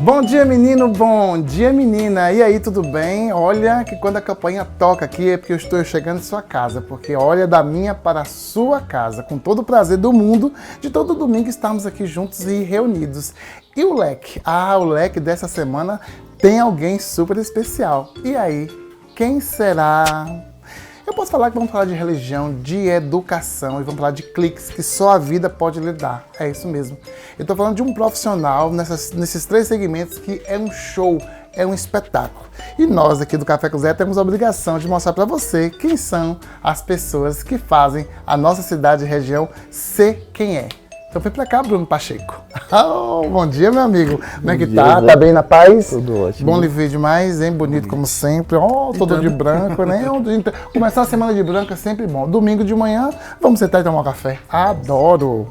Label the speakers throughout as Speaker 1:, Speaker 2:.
Speaker 1: Bom dia, menino, bom dia, menina. E aí, tudo bem? Olha que quando a campainha toca aqui é porque eu estou chegando em sua casa, porque olha da minha para a sua casa, com todo o prazer do mundo, de todo domingo estarmos aqui juntos e reunidos. E o leque? O leque dessa semana tem alguém super especial. E aí, quem será? Eu posso falar que vamos falar de religião, de educação e vamos falar de cliques que só a vida pode lhe dar. É isso mesmo. Eu estou falando de um profissional nesses três segmentos que é um show, é um espetáculo. E nós aqui do Café com Zé temos a obrigação de mostrar para você quem são as pessoas que fazem a nossa cidade e região ser quem é. Então vem pra cá, Bruno Pacheco. Bom dia, meu amigo. Como é que tá? Tá bem na paz?
Speaker 2: Tudo ótimo.
Speaker 1: Bom lhe ver demais, hein? Bonito como sempre. Todo de branco, né? Começar a semana de branco é sempre bom. Domingo de manhã, vamos sentar e tomar um café. Adoro!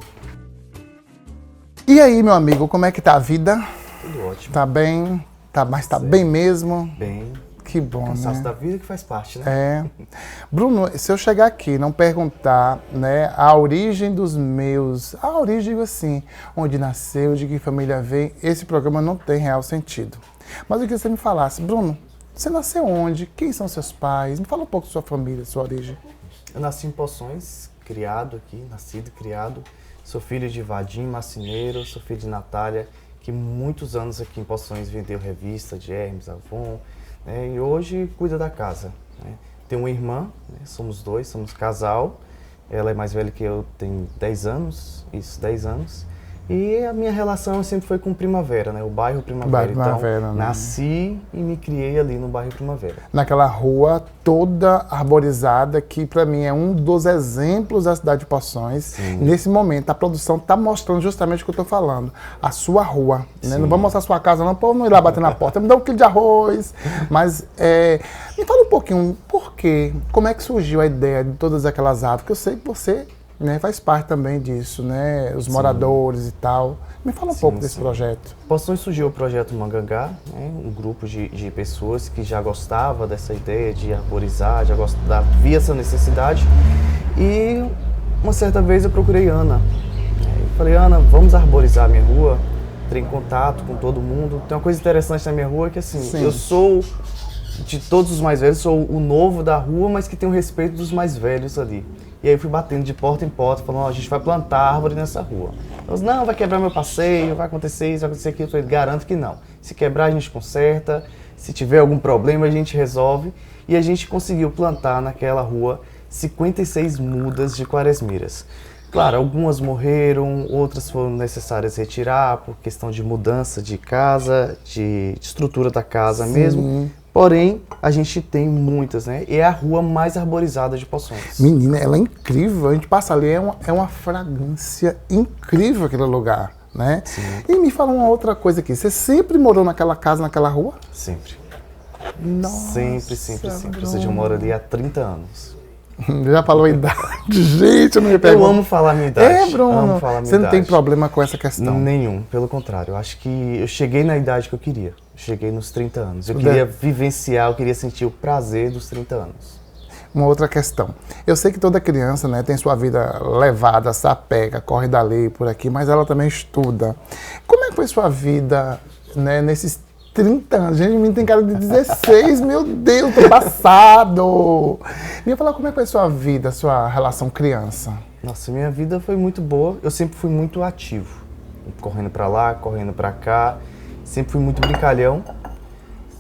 Speaker 1: E aí, meu amigo, como é que tá a vida?
Speaker 2: Tudo ótimo.
Speaker 1: Tá bem? Mas tá bem mesmo?
Speaker 2: Bem.
Speaker 1: Que bom,
Speaker 2: Cansaço
Speaker 1: né?
Speaker 2: da vida que faz parte, né?
Speaker 1: É. Bruno, se eu chegar aqui e não perguntar, né, a origem dos meus, a origem, digo assim, onde nasceu, de que família vem, esse programa não tem real sentido. Mas eu queria que você me falasse, Bruno, você nasceu onde? Quem são seus pais? Me fala um pouco da sua família, sua origem.
Speaker 2: Eu nasci em Poções, criado aqui, nascido e criado. Sou filho de Vadim, marceneiro, sou filho de Natália, que muitos anos aqui em Poções vendeu revista de Hermes, Avon, né, e hoje cuida da casa. Né. Tenho uma irmã, né, somos dois, somos casal. Ela é mais velha que eu, tenho 10 anos, 10 anos. E a minha relação sempre foi com Primavera, né? O bairro Primavera.
Speaker 1: Primavera,
Speaker 2: então,
Speaker 1: né?
Speaker 2: Nasci e me criei ali no bairro Primavera.
Speaker 1: Naquela rua toda arborizada, que para mim é um dos exemplos da cidade de Poções.
Speaker 2: Sim.
Speaker 1: Nesse momento, a produção está mostrando justamente o que eu estou falando. A sua rua. Né? Não vamos mostrar a sua casa, não, para não ir lá bater na porta. Me dá um quilo de arroz. Mas me fala um pouquinho, por quê? Como é que surgiu a ideia de todas aquelas árvores? Porque eu sei que você... né, faz parte também disso, né? Os moradores e tal. Me fala um pouco desse projeto.
Speaker 2: Poções surgiu o projeto Mangangá, né? Um grupo de pessoas que já gostava dessa ideia de arborizar, via essa necessidade. E uma certa vez eu procurei Ana. Eu falei, Ana, vamos arborizar a minha rua? Entrei em contato com todo mundo. Tem uma coisa interessante na minha rua que assim, eu sou de todos os mais velhos, sou o novo da rua, mas que tem o respeito dos mais velhos ali. E aí eu fui batendo de porta em porta, falando, a gente vai plantar árvore nessa rua. Elas, não, vai quebrar meu passeio, vai acontecer isso, vai acontecer aquilo. Eu falei, garanto que não. Se quebrar, a gente conserta, se tiver algum problema, a gente resolve. E a gente conseguiu plantar naquela rua 56 mudas de quaresmiras. Claro, algumas morreram, outras foram necessárias retirar por questão de mudança de casa, de estrutura da casa mesmo. Porém, a gente tem muitas, né? E é a rua mais arborizada de Poções.
Speaker 1: Menina, ela é incrível. A gente passa ali, é uma fragrância incrível aquele lugar, né?
Speaker 2: Sim.
Speaker 1: E me fala uma outra coisa aqui. Você sempre morou naquela casa, naquela rua?
Speaker 2: Sempre.
Speaker 1: Nossa,
Speaker 2: Sempre. Ou seja, eu moro ali há 30 anos.
Speaker 1: Já falou a idade, gente, eu não me pergunto.
Speaker 2: Eu amo falar a minha idade.
Speaker 1: Bruno, você não tem problema com essa questão?
Speaker 2: Nenhum, pelo contrário. Eu acho que eu cheguei na idade que eu queria. Cheguei nos 30 anos. Eu queria vivenciar, eu queria sentir o prazer dos 30 anos.
Speaker 1: Uma outra questão. Eu sei que toda criança, né, tem sua vida levada, sapega, corre dali, por aqui, mas ela também estuda. Como é que foi sua vida, né, nesses 30 anos? Gente, o menino tem cara de 16, meu Deus, tô passado. Me fala como é que foi sua vida, sua relação criança.
Speaker 2: Nossa, minha vida foi muito boa. Eu sempre fui muito ativo. Correndo pra lá, correndo pra cá. Sempre fui muito brincalhão,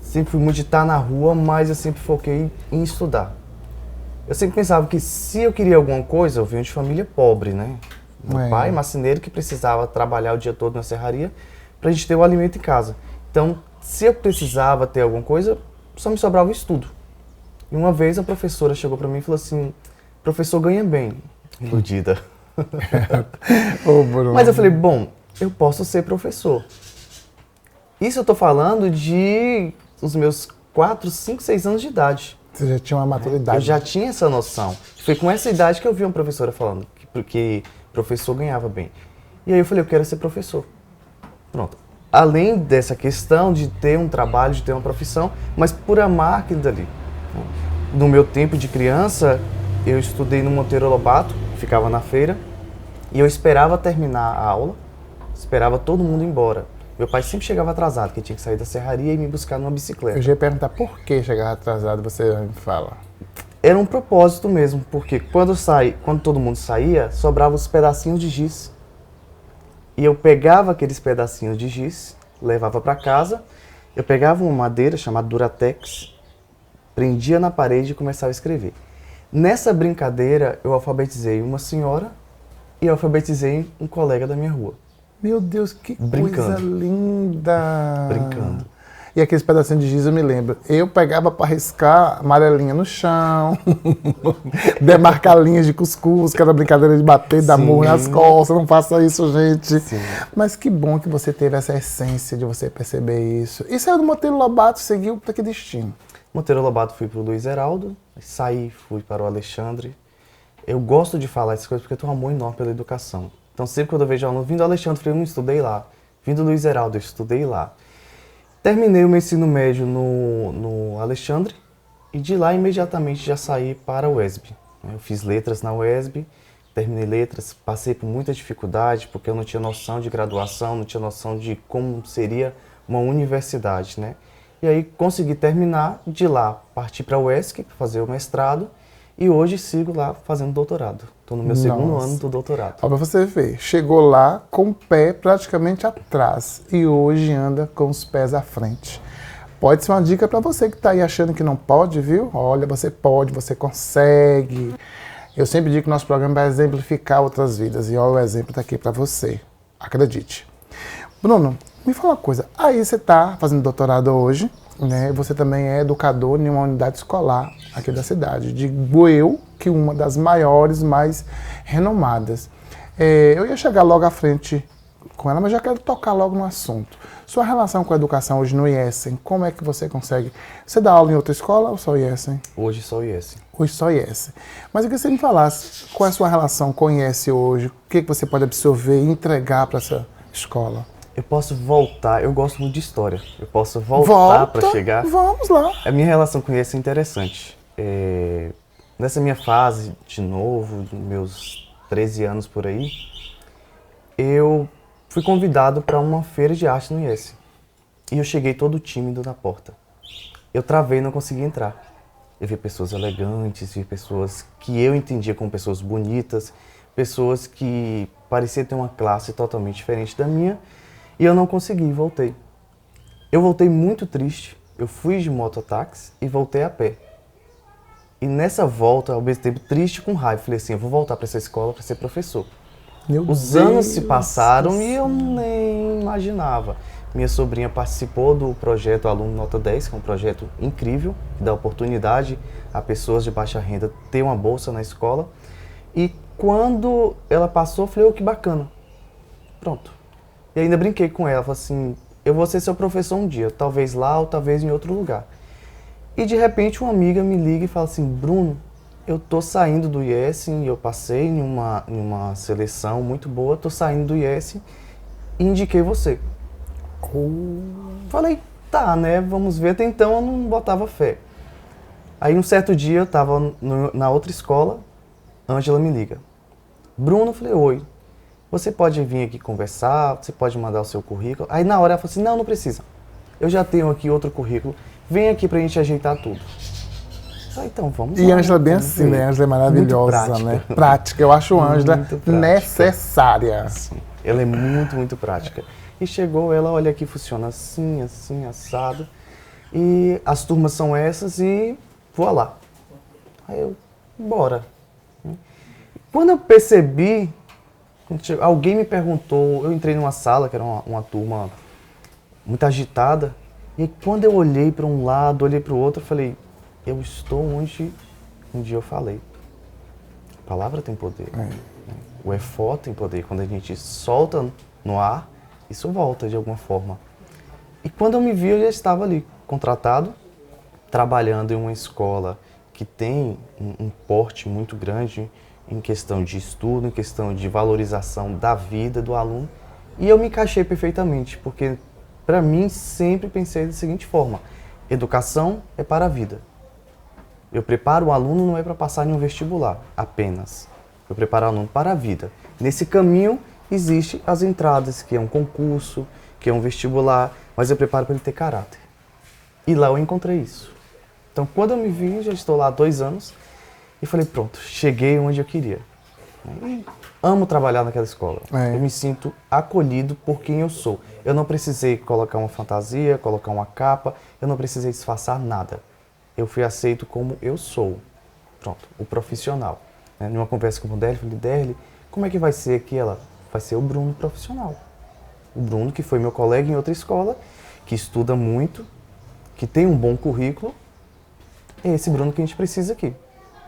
Speaker 2: sempre fui muito de estar na rua, mas eu sempre foquei em estudar. Eu sempre pensava que se eu queria alguma coisa, eu venho de família pobre, né? Meu pai, marceneiro, que precisava trabalhar o dia todo na serraria pra gente ter o alimento em casa. Então, se eu precisava ter alguma coisa, só me sobrava o estudo. E uma vez a professora chegou pra mim e falou assim, professor ganha bem, iludida. Mas eu falei, bom, eu posso ser professor. Isso eu tô falando de os meus 4, 5, 6 anos de idade.
Speaker 1: Você já tinha uma maturidade.
Speaker 2: Eu já tinha essa noção. Foi com essa idade que eu vi uma professora falando que professor ganhava bem. E aí eu falei, eu quero ser professor. Pronto. Além dessa questão de ter um trabalho, de ter uma profissão, mas por amar aquilo dali. No meu tempo de criança, eu estudei no Monteiro Lobato, ficava na feira, e eu esperava terminar a aula, esperava todo mundo ir embora. Meu pai sempre chegava atrasado, porque tinha que sair da serraria e me buscar numa bicicleta.
Speaker 1: Eu já ia perguntar por que chegava atrasado, você me fala.
Speaker 2: Era um propósito mesmo, porque quando todo mundo saía, sobravam os pedacinhos de giz. E eu pegava aqueles pedacinhos de giz, levava para casa, eu pegava uma madeira chamada Duratex, prendia na parede e começava a escrever. Nessa brincadeira, eu alfabetizei uma senhora e alfabetizei um colega da minha rua.
Speaker 1: Meu Deus, que
Speaker 2: Brincando.
Speaker 1: coisa linda!
Speaker 2: Brincando.
Speaker 1: E aqueles pedacinhos de giz eu me lembro. Eu pegava para riscar amarelinha no chão, demarcar linhas de cuscuz, que era brincadeira de bater, dar murro nas costas. Não faça isso, gente.
Speaker 2: Sim.
Speaker 1: Mas que bom que você teve essa essência de você perceber isso. E saiu do Monteiro Lobato, seguiu para que destino?
Speaker 2: Monteiro Lobato fui para o Luiz Heraldo, saí, fui para o Alexandre. Eu gosto de falar essas coisas porque eu tenho um amor enorme pela educação. Então sempre quando eu vejo aluno vindo do Alexandre, eu estudei lá. Vindo do Luiz Heraldo, eu estudei lá. Terminei o meu ensino médio no Alexandre e de lá imediatamente já saí para a UESB. Eu fiz letras na UESB, terminei letras, passei por muita dificuldade porque eu não tinha noção de graduação, não tinha noção de como seria uma universidade, né? E aí consegui terminar, de lá parti para a UESC para fazer o mestrado e hoje sigo lá fazendo doutorado. Estou no meu segundo ano do doutorado.
Speaker 1: Ó, pra você ver, chegou lá com o pé praticamente atrás e hoje anda com os pés à frente. Pode ser uma dica para você que está aí achando que não pode, viu? Olha, você pode, você consegue. Eu sempre digo que nosso programa vai exemplificar outras vidas e olha, o exemplo está aqui para você. Acredite. Bruno, me fala uma coisa. Aí você está fazendo doutorado hoje, né? Você também é educador em uma unidade escolar aqui da cidade. Digo eu que uma das maiores, mais renomadas. Eu ia chegar logo à frente com ela, mas já quero tocar logo no assunto. Sua relação com a educação hoje no IESEM, como é que você consegue? Você dá aula em outra escola ou só IESEM?
Speaker 2: Hoje só IESEM.
Speaker 1: Hoje só IESEM. Mas eu queria que você me falasse qual é a sua relação com o IESEM hoje, o que você pode absorver e entregar para essa escola?
Speaker 2: Eu posso voltar, eu gosto muito de história. Eu posso voltar para chegar.
Speaker 1: Vamos lá.
Speaker 2: A minha relação com IESEM é interessante. Nessa minha fase, de novo, meus 13 anos por aí, eu fui convidado para uma feira de arte no IESEM. E eu cheguei todo tímido na porta. Eu travei e não consegui entrar. Eu vi pessoas elegantes, vi pessoas que eu entendia como pessoas bonitas, pessoas que pareciam ter uma classe totalmente diferente da minha, e eu não consegui, voltei. Eu voltei muito triste, eu fui de mototáxi e voltei a pé. E nessa volta, ao mesmo tempo, triste com raiva, falei assim, eu vou voltar para essa escola para ser professor. Os anos se passaram e eu nem imaginava. Minha sobrinha participou do projeto Aluno Nota 10, que é um projeto incrível, que dá oportunidade a pessoas de baixa renda ter uma bolsa na escola. E quando ela passou, eu falei, oh, que bacana. Pronto. E ainda brinquei com ela, falei assim, eu vou ser seu professor um dia, talvez lá ou talvez em outro lugar. E de repente uma amiga me liga e fala assim, Bruno, eu tô saindo do IESEM, eu passei em uma seleção muito boa, tô saindo do IESEM e indiquei você. Falei, tá, né, vamos ver, até então eu não botava fé. Aí um certo dia eu tava na outra escola, Ângela me liga. Bruno, eu falei, oi, você pode vir aqui conversar, você pode mandar o seu currículo. Aí na hora ela falou assim, não precisa, eu já tenho aqui outro currículo, vem aqui pra gente ajeitar tudo. Então, vamos lá.
Speaker 1: E Ângela é bem assim, né? Ângela é maravilhosa, né? Prática. Eu acho a Ângela necessária.
Speaker 2: Sim. Ela é muito, muito prática. E chegou, ela, olha aqui, funciona assim, assim, assado. E as turmas são essas e vou lá. Aí eu, bora. Quando eu percebi, alguém me perguntou, eu entrei numa sala, que era uma turma muito agitada, e quando eu olhei para um lado, olhei para o outro, eu falei, eu estou onde um dia eu falei. A palavra tem poder. O EFO tem poder. Quando a gente solta no ar, isso volta de alguma forma. E quando eu me vi, eu já estava ali, contratado, trabalhando em uma escola que tem um porte muito grande em questão de estudo, em questão de valorização da vida do aluno. E eu me encaixei perfeitamente, porque para mim sempre pensei da seguinte forma, educação é para a vida. Eu preparo o aluno não é para passar em um vestibular apenas. Eu preparo o aluno para a vida. Nesse caminho, existem as entradas, que é um concurso, que é um vestibular, mas eu preparo para ele ter caráter. E lá eu encontrei isso. Então, quando eu me vi, já estou lá há 2 anos, e falei, pronto, cheguei onde eu queria. E amo trabalhar naquela escola. Eu me sinto acolhido por quem eu sou. Eu não precisei colocar uma fantasia, colocar uma capa, eu não precisei disfarçar nada. Eu fui aceito como eu sou. Pronto, o profissional. Numa conversa com o Derli, falei, Derli, como é que vai ser aqui? Ela, vai ser o Bruno profissional. O Bruno, que foi meu colega em outra escola, que estuda muito, que tem um bom currículo, é esse Bruno que a gente precisa aqui.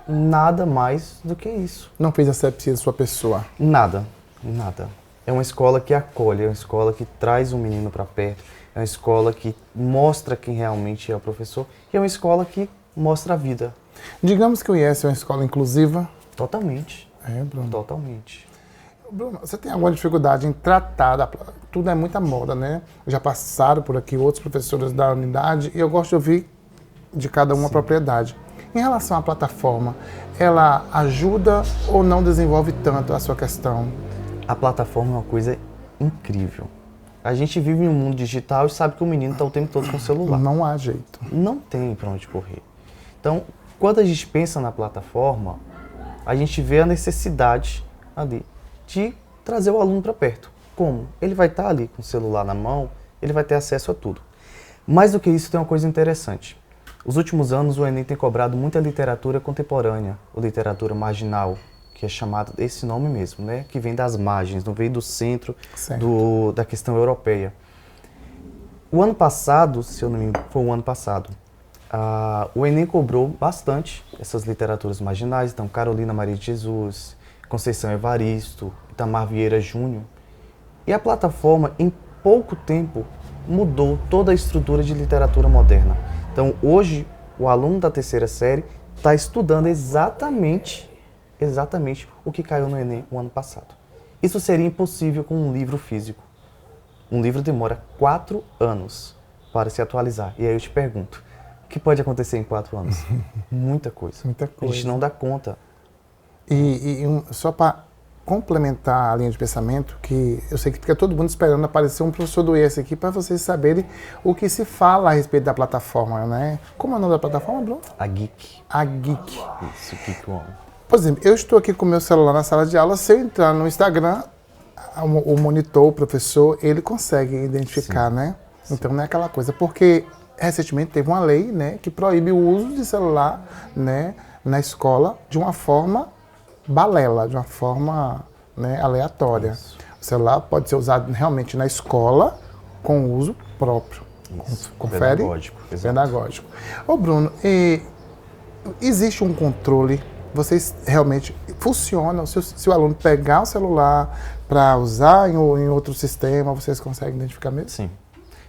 Speaker 2: Nada mais do que isso.
Speaker 1: Não fez asepsia de sua pessoa?
Speaker 2: Nada, nada. É uma escola que acolhe, é uma escola que traz o menino para perto, é uma escola que mostra quem realmente é o professor e é uma escola que mostra a vida.
Speaker 1: Digamos que o IES é uma escola inclusiva?
Speaker 2: Totalmente.
Speaker 1: Bruno.
Speaker 2: Totalmente.
Speaker 1: Bruno, você tem alguma dificuldade em tratar, tudo é muita moda, né? Já passaram por aqui outros professores da unidade e eu gosto de ouvir de cada uma a propriedade. Em relação à plataforma, ela ajuda ou não desenvolve tanto a sua questão?
Speaker 2: A plataforma é uma coisa incrível. A gente vive em um mundo digital e sabe que o menino está o tempo todo com o celular.
Speaker 1: Não há jeito.
Speaker 2: Não tem para onde correr. Então, quando a gente pensa na plataforma, a gente vê a necessidade ali de trazer o aluno para perto. Como? Ele vai estar ali com o celular na mão, ele vai ter acesso a tudo. Mais do que isso, tem uma coisa interessante. Os últimos anos, o Enem tem cobrado muita literatura contemporânea, ou literatura marginal, que é chamada desse nome mesmo, né? Que vem das margens, não vem do centro da questão europeia. O ano passado, se eu não me engano, foi o ano passado, o Enem cobrou bastante essas literaturas marginais, então Carolina Maria de Jesus, Conceição Evaristo, Itamar Vieira Júnior. E a plataforma, em pouco tempo, mudou toda a estrutura de literatura moderna. Então, hoje, o aluno da 3ª série está estudando exatamente o que caiu no Enem o ano passado. Isso seria impossível com um livro físico. Um livro demora 4 anos para se atualizar. E aí eu te pergunto, o que pode acontecer em 4 anos? Muita coisa.
Speaker 1: Muita coisa.
Speaker 2: A gente não dá conta.
Speaker 1: Só para complementar a linha de pensamento, que eu sei que fica todo mundo esperando aparecer um professor do IES aqui para vocês saberem o que se fala a respeito da plataforma, né? Como é o nome da plataforma, Bruno?
Speaker 2: A Geek.
Speaker 1: A Geek.
Speaker 2: Isso, Geek One.
Speaker 1: Por exemplo, eu estou aqui com o meu celular na sala de aula, se eu entrar no Instagram, o monitor, o professor, ele consegue identificar,
Speaker 2: Sim.
Speaker 1: né?
Speaker 2: Sim.
Speaker 1: Então não é aquela coisa, porque recentemente teve uma lei, né, que proíbe o uso de celular, né, na escola de uma forma balela, de uma forma, né, aleatória.
Speaker 2: Isso.
Speaker 1: O celular pode ser usado realmente na escola com uso próprio.
Speaker 2: Isso.
Speaker 1: Confere?
Speaker 2: Pedagógico. Exato.
Speaker 1: Pedagógico. Ô Bruno, existe um controle? Vocês realmente funcionam? Se o aluno pegar o celular para usar em outro sistema, vocês conseguem identificar mesmo?
Speaker 2: Sim.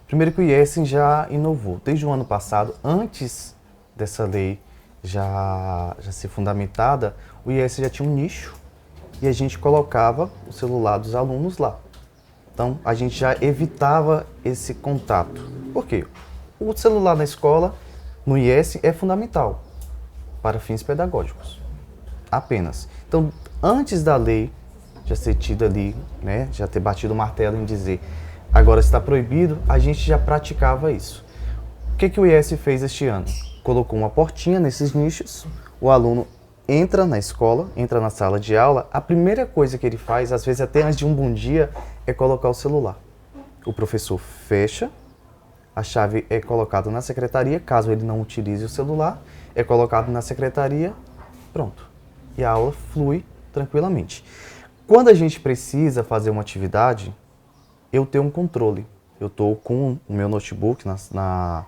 Speaker 2: Primeiro que o IES já inovou. Desde o ano passado, antes dessa lei já ser fundamentada, o IES já tinha um nicho e a gente colocava o celular dos alunos lá. Então, a gente já evitava esse contato. Por quê? O celular na escola, no IES, é fundamental para fins pedagógicos. Apenas. Então, antes da lei já ser tida ali, né, já ter batido o martelo em dizer agora está proibido, a gente já praticava isso. O que o IES fez este ano? Colocou uma portinha nesses nichos, o aluno entra na escola, entra na sala de aula, a primeira coisa que ele faz, às vezes até antes de um bom dia, é colocar o celular. O professor fecha, a chave é colocada na secretaria, caso ele não utilize o celular, é colocado na secretaria, pronto. E a aula flui tranquilamente. Quando a gente precisa fazer uma atividade, eu tenho um controle. Eu estou com o meu notebook na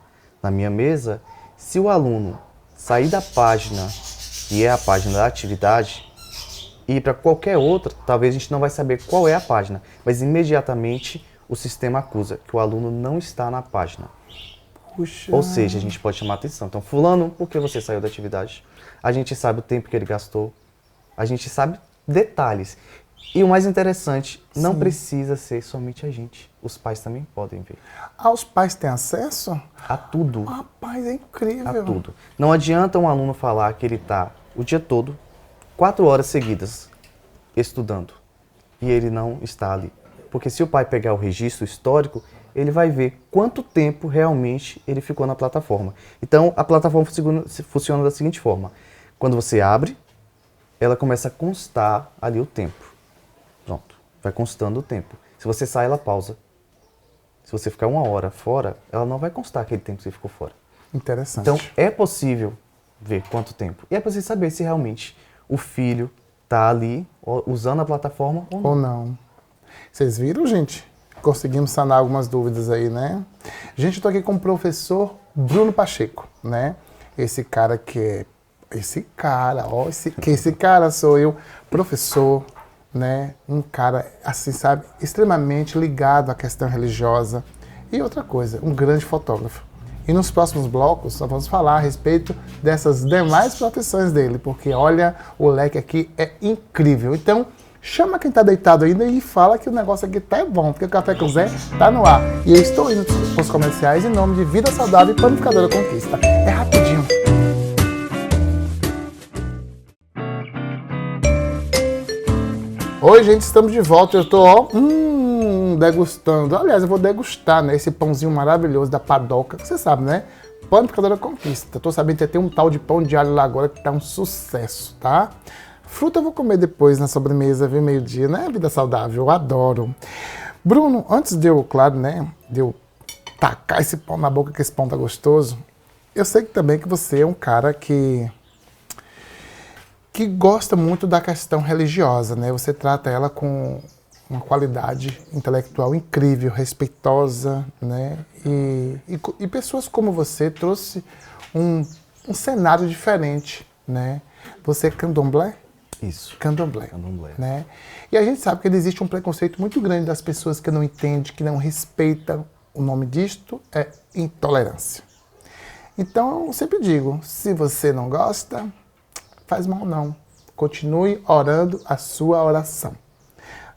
Speaker 2: minha mesa. Se o aluno sair da página, que é a página da atividade, e ir para qualquer outra, talvez a gente não vai saber qual é a página, mas imediatamente o sistema acusa que o aluno não está na página.
Speaker 1: Puxa.
Speaker 2: Ou seja, a gente pode chamar atenção. Então, fulano, por que você saiu da atividade? A gente sabe o tempo que ele gastou, a gente sabe detalhes. E o mais interessante, não precisa ser somente a gente. Os pais também podem ver.
Speaker 1: Os pais têm acesso?
Speaker 2: A tudo.
Speaker 1: Rapaz, é incrível.
Speaker 2: A tudo. Não adianta um aluno falar que ele está o dia todo, 4 horas seguidas, estudando, e ele não está ali. Porque se o pai pegar o registro histórico, ele vai ver quanto tempo realmente ele ficou na plataforma. Então, a plataforma funciona da seguinte forma. Quando você abre, ela começa a constar ali o tempo. Pronto, vai constando o tempo. Se você sai, ela pausa. Se você ficar 1 hora fora, ela não vai constar aquele tempo que você ficou fora.
Speaker 1: Interessante.
Speaker 2: Então, é possível ver quanto tempo. E é possível saber se realmente o filho está ali usando a plataforma ou não.
Speaker 1: Ou não. Vocês viram, gente? Conseguimos sanar algumas dúvidas aí, né? Gente, eu tô aqui com o professor Bruno Pacheco, né? Esse cara que é... Esse cara sou eu, professor, né? Um cara, assim, sabe? Extremamente ligado à questão religiosa. E outra coisa, um grande fotógrafo. E nos próximos blocos nós vamos falar a respeito dessas demais profissões dele, porque olha, o leque aqui é incrível. Então, chama quem está deitado ainda e fala que o negócio aqui tá bom, porque o Café com Zé tá no ar. E eu estou indo para os comerciais em nome de Vida Saudável e Panificadora Conquista. É rapidinho. Oi, gente, estamos de volta. Eu estou, degustando. Aliás, eu vou degustar, né, esse pãozinho maravilhoso da Padoca. Você sabe, né? Panificadora Conquista. Tô sabendo que tem um tal de pão de alho lá agora que tá um sucesso, tá? Fruta eu vou comer depois na sobremesa, viu? Meio-dia, né? Vida saudável, eu adoro. Bruno, antes de eu, claro, né? De eu tacar esse pão na boca, que esse pão tá gostoso, eu sei que também que você é um cara que gosta muito da questão religiosa, né? Você trata ela com uma qualidade intelectual incrível, respeitosa, né? E pessoas como você trouxe um cenário diferente, né? Você é candomblé?
Speaker 2: Isso.
Speaker 1: Candomblé.
Speaker 2: Candomblé.
Speaker 1: Né? E a gente sabe que existe um preconceito muito grande das pessoas que não entendem, que não respeitam. O nome disto é intolerância. Então, eu sempre digo, se você não gosta, faz mal não. Continue orando a sua oração.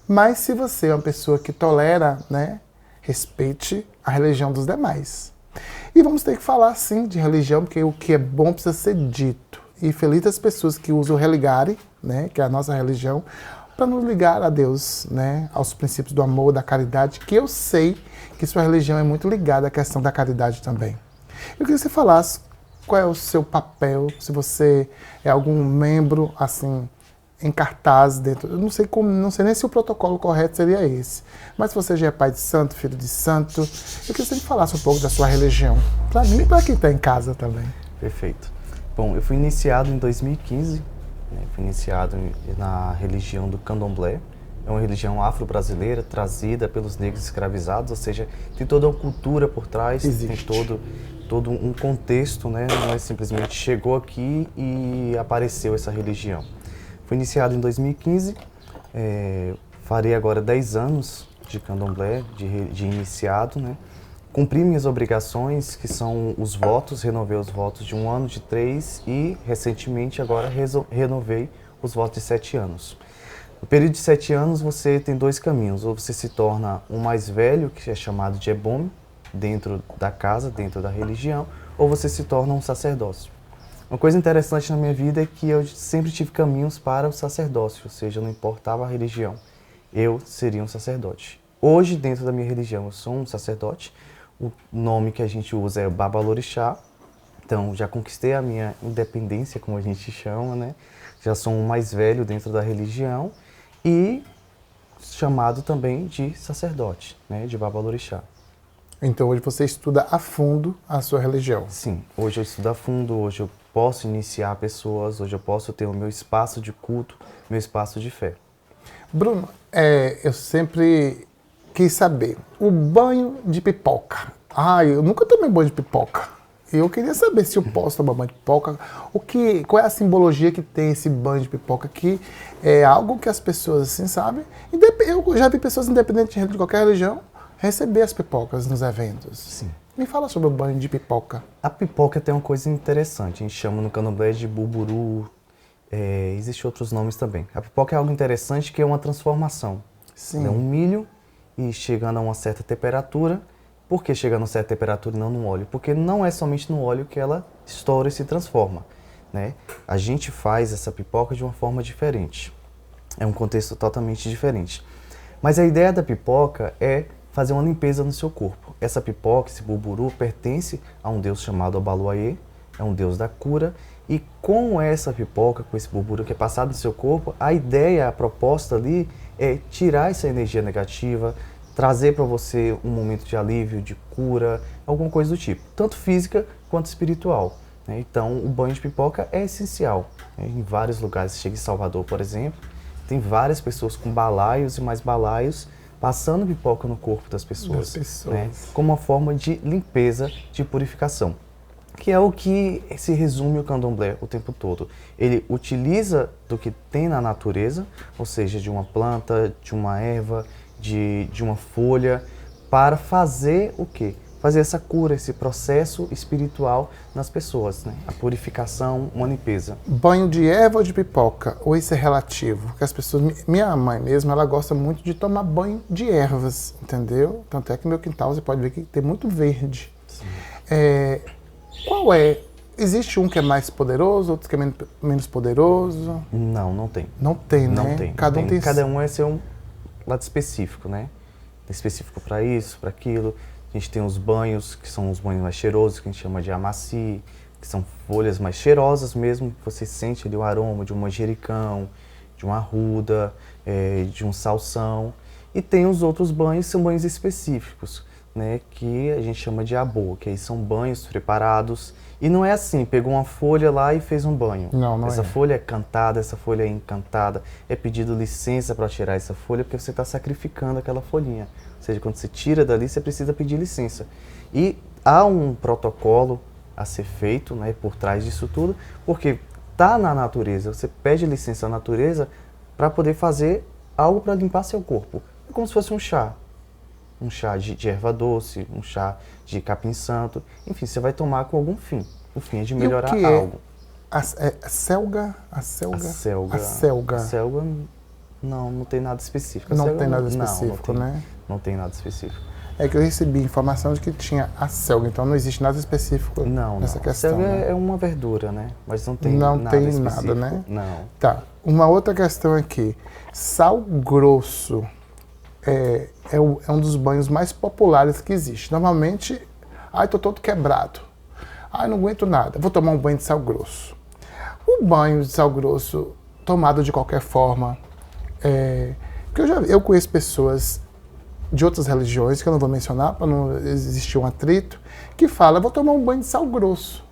Speaker 1: Mas se você é uma pessoa que tolera, né, respeite a religião dos demais. E vamos ter que falar, sim, de religião, porque o que é bom precisa ser dito. E feliz as pessoas que usam o religare, né, que é a nossa religião, para nos ligar a Deus, né, aos princípios do amor, da caridade, que eu sei que sua religião é muito ligada à questão da caridade também. Eu queria que você falasse qual é o seu papel, se você é algum membro, assim, em cartaz dentro. Eu não sei nem se o protocolo correto seria esse. Mas se você já é pai de santo, filho de santo, eu queria que você falasse um pouco da sua religião. Para mim e para quem está em casa também.
Speaker 2: Perfeito. Bom, eu fui iniciado em 2015, né? Fui iniciado na religião do candomblé. É uma religião afro-brasileira trazida pelos negros escravizados, ou seja, tem toda uma cultura por trás,
Speaker 1: Existe.
Speaker 2: tem todo um contexto, né? Não é simplesmente chegou aqui e apareceu essa religião. Fui iniciado em 2015, farei agora 10 anos de candomblé, de iniciado, né? Cumpri minhas obrigações, que são os votos, renovei os votos de 1 ano, de 3 e, recentemente, agora renovei os votos de 7 anos. No período de 7 anos, você tem 2 caminhos. Ou você se torna um mais velho, que é chamado de ebome, dentro da casa, dentro da religião, ou você se torna um sacerdócio. Uma coisa interessante na minha vida é que eu sempre tive caminhos para o sacerdócio, ou seja, não importava a religião, eu seria um sacerdote. Hoje, dentro da minha religião, eu sou um sacerdote. O nome que a gente usa é Babalorixá. Então, já conquistei a minha independência, como a gente chama, né? Já sou um mais velho dentro da religião e chamado também de sacerdote, né? De Babalorixá.
Speaker 1: Então hoje você estuda a fundo a sua religião.
Speaker 2: Sim, hoje eu estudo a fundo, hoje eu posso iniciar pessoas, hoje eu posso ter o meu espaço de culto, meu espaço de fé.
Speaker 1: Bruno, eu sempre quis saber, o banho de pipoca. Eu nunca tomei banho de pipoca. Eu queria saber se eu posso tomar banho de pipoca. Qual é a simbologia que tem esse banho de pipoca, que é algo que as pessoas, assim, sabem. Eu já vi pessoas, independente de qualquer religião, receber as pipocas nos eventos.
Speaker 2: Sim.
Speaker 1: Me fala sobre o banho de pipoca.
Speaker 2: A pipoca tem uma coisa interessante, a gente chama no candomblé de buburu, existem outros nomes também. A pipoca é algo interessante, que é uma transformação.
Speaker 1: Sim.
Speaker 2: É um milho e chegando a uma certa temperatura. Por que chegando a uma certa temperatura e não no óleo? Porque não é somente no óleo que ela estoura e se transforma, né? A gente faz essa pipoca de uma forma diferente. É um contexto totalmente diferente. Mas a ideia da pipoca é fazer uma limpeza no seu corpo. Essa pipoca, esse buburu, pertence a um deus chamado Abaluayê, é um deus da cura, e com essa pipoca, com esse buburu que é passado no seu corpo, a ideia, a proposta ali é tirar essa energia negativa, trazer para você um momento de alívio, de cura, alguma coisa do tipo, tanto física quanto espiritual. Então, o banho de pipoca é essencial. Em vários lugares, chega em Salvador, por exemplo, tem várias pessoas com balaios e mais balaios passando pipoca no corpo das pessoas, como uma forma de limpeza, de purificação, que é o que se resume o candomblé o tempo todo. Ele utiliza do que tem na natureza, ou seja, de uma planta, de uma erva, de uma folha, para fazer o quê? Fazer essa cura, esse processo espiritual nas pessoas, a purificação, uma limpeza.
Speaker 1: Banho de erva ou de pipoca? Ou isso é relativo? Porque as pessoas, minha mãe mesmo, ela gosta muito de tomar banho de ervas, entendeu? Tanto é que no meu quintal você pode ver que tem muito verde. Qual é? Existe um que é mais poderoso, outro que é menos poderoso?
Speaker 2: Não tem.
Speaker 1: Não tem, né?
Speaker 2: Não tem. Cada um é seu lado específico, né? Específico para isso, para aquilo. A gente tem os banhos, que são os banhos mais cheirosos, que a gente chama de amaci, que são folhas mais cheirosas mesmo, que você sente ali o aroma de um manjericão, de uma arruda, de um salsão. E tem os outros banhos, que são banhos específicos, né, que a gente chama de abô, que aí são banhos preparados. E não é assim, pegou uma folha lá e fez um banho.
Speaker 1: Não
Speaker 2: essa folha é cantada, essa folha é encantada, é pedido licença para tirar essa folha, porque você está sacrificando aquela folhinha. Ou seja, quando você tira dali, você precisa pedir licença. E há um protocolo a ser feito, né, por trás disso tudo, porque está na natureza, você pede licença à natureza para poder fazer algo para limpar seu corpo. É como se fosse um chá. Um chá de erva doce, um chá de capim-santo. Enfim, você vai tomar com algum fim. O fim é de melhorar algo.
Speaker 1: A selga?
Speaker 2: A selga.
Speaker 1: A selga.
Speaker 2: A selga, não tem nada específico.
Speaker 1: Não tem nada específico, né?
Speaker 2: Não tem nada específico.
Speaker 1: É que eu recebi informação de que tinha a selga, então não existe nada específico nessa questão.
Speaker 2: A selga,
Speaker 1: né?
Speaker 2: É uma verdura, né? Mas não tem
Speaker 1: nada específico. Não tem nada, né?
Speaker 2: Não.
Speaker 1: Tá. Uma outra questão aqui. Sal grosso é um dos banhos mais populares que existe. Normalmente, tô todo quebrado. Não aguento nada. Vou tomar um banho de sal grosso. O banho de sal grosso, tomado de qualquer forma, porque eu conheço pessoas de outras religiões, que eu não vou mencionar, para não existir um atrito, que fala, vou tomar um banho de sal grosso.